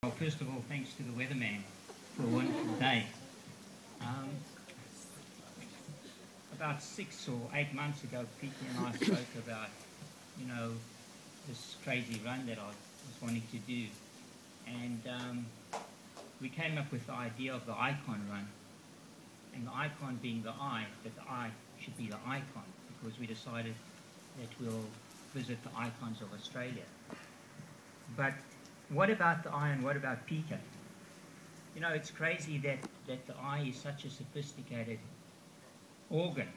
Well, first of all, thanks to the weatherman for a wonderful day. About 6 or 8 months ago, Peter and I spoke about, this crazy run that I was wanting to do. And we came up with the idea of the icon run. And the icon being the eye, that the eye should be the icon, because we decided that we'll visit the icons of Australia. But what about the eye and what about PK? It's crazy that the eye is such a sophisticated organ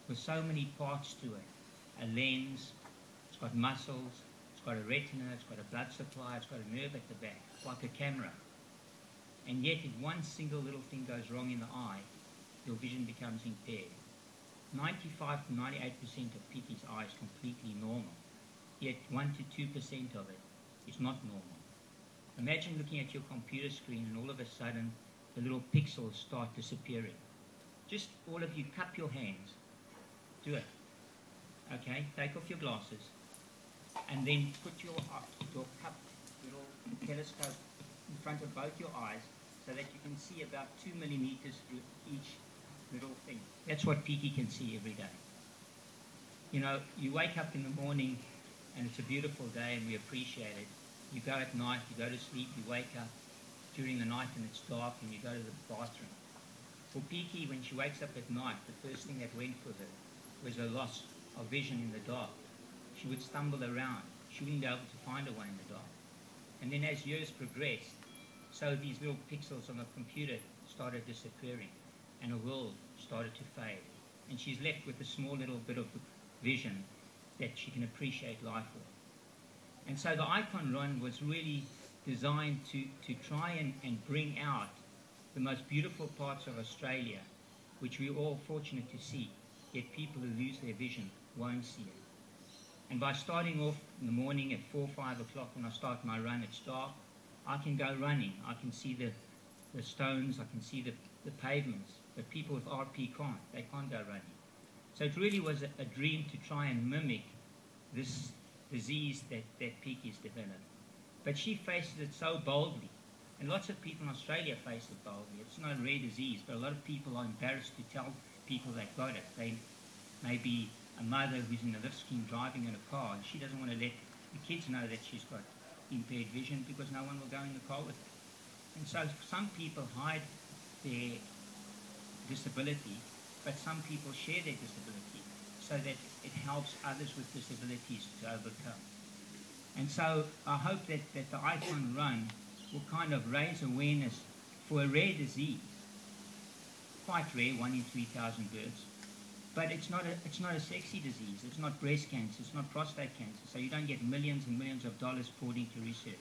with so many parts to it. A lens, it's got muscles, it's got a retina, it's got a blood supply, it's got a nerve at the back, it's like a camera. And yet if one single little thing goes wrong in the eye, your vision becomes impaired. 95 to 98% of PK's eye is completely normal, yet 1 to 2% of it is not normal. Imagine looking at your computer screen and all of a sudden the little pixels start disappearing. Just all of you cup your hands. Do it. Okay, take off your glasses and then put your cup, little telescope in front of both your eyes so that you can see about 2 millimeters through each little thing. That's what PK can see every day. You wake up in the morning and it's a beautiful day and we appreciate it. You go at night, you go to sleep, you wake up during the night and it's dark and you go to the bathroom. For PK, when she wakes up at night, the first thing that went for her was a loss of vision in the dark. She would stumble around. She wouldn't be able to find her way in the dark. And then as years progressed, so these little pixels on the computer started disappearing and her world started to fade. And she's left with a small little bit of vision that she can appreciate life with. And so the icon run was really designed to try and bring out the most beautiful parts of Australia, which we're all fortunate to see, yet people who lose their vision won't see it. And by starting off in the morning at 4 or 5 o'clock when I start my run, it's dark, I can go running, I can see the stones, I can see the pavements, but people with RP can't, they can't go running. So it really was a dream to try and mimic this disease that PK's developed. But she faces it so boldly. And lots of people in Australia face it boldly. It's not a rare disease, but a lot of people are embarrassed to tell people they've got it. They may be a mother who's in a lift scheme driving in a car, and she doesn't want to let the kids know that she's got impaired vision because no one will go in the car with her. And so some people hide their disability, but some people share their disability so that it helps others with disabilities to overcome. And so I hope that the Icon Run will kind of raise awareness for a rare disease, quite rare, 1 in 3,000 birds, but it's not a sexy disease. It's not breast cancer, it's not prostate cancer, so you don't get millions and millions of dollars poured into research.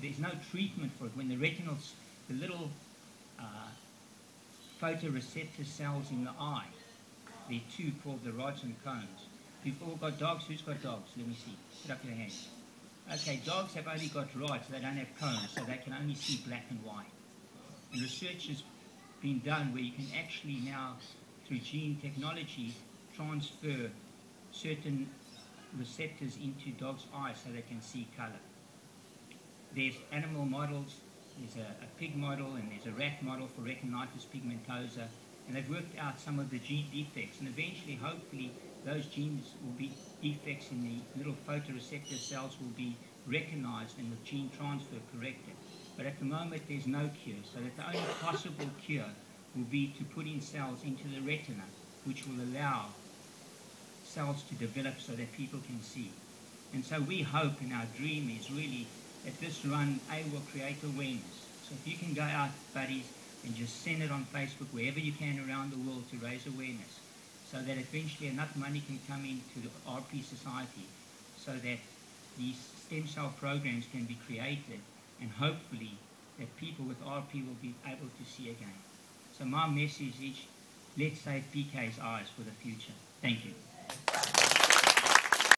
There's no treatment for it. When the retinals, the little photoreceptor cells in the eye, there are two called the rods and cones. You've all got dogs. Who's got dogs? Let me see. Put up your hand. Okay, dogs have only got rods. They don't have cones, so they can only see black and white. And research has been done where you can actually now, through gene technology, transfer certain receptors into dogs' eyes so they can see color. There's animal models. There's a pig model and there's a rat model for retinitis pigmentosa. And they've worked out some of the gene defects, and eventually, hopefully, those genes will be defects in the little photoreceptor cells will be recognized and the gene transfer corrected. But at the moment, there's no cure, so that the only possible cure will be to put in cells into the retina, which will allow cells to develop so that people can see. And so we hope, and our dream is really that this run, will create awareness. So if you can go out, buddies, and just send it on Facebook wherever you can around the world to raise awareness, so that eventually enough money can come into the RP society so that these stem cell programs can be created, and hopefully that people with RP will be able to see again. So my message is, let's save PK's eyes for the future. Thank you.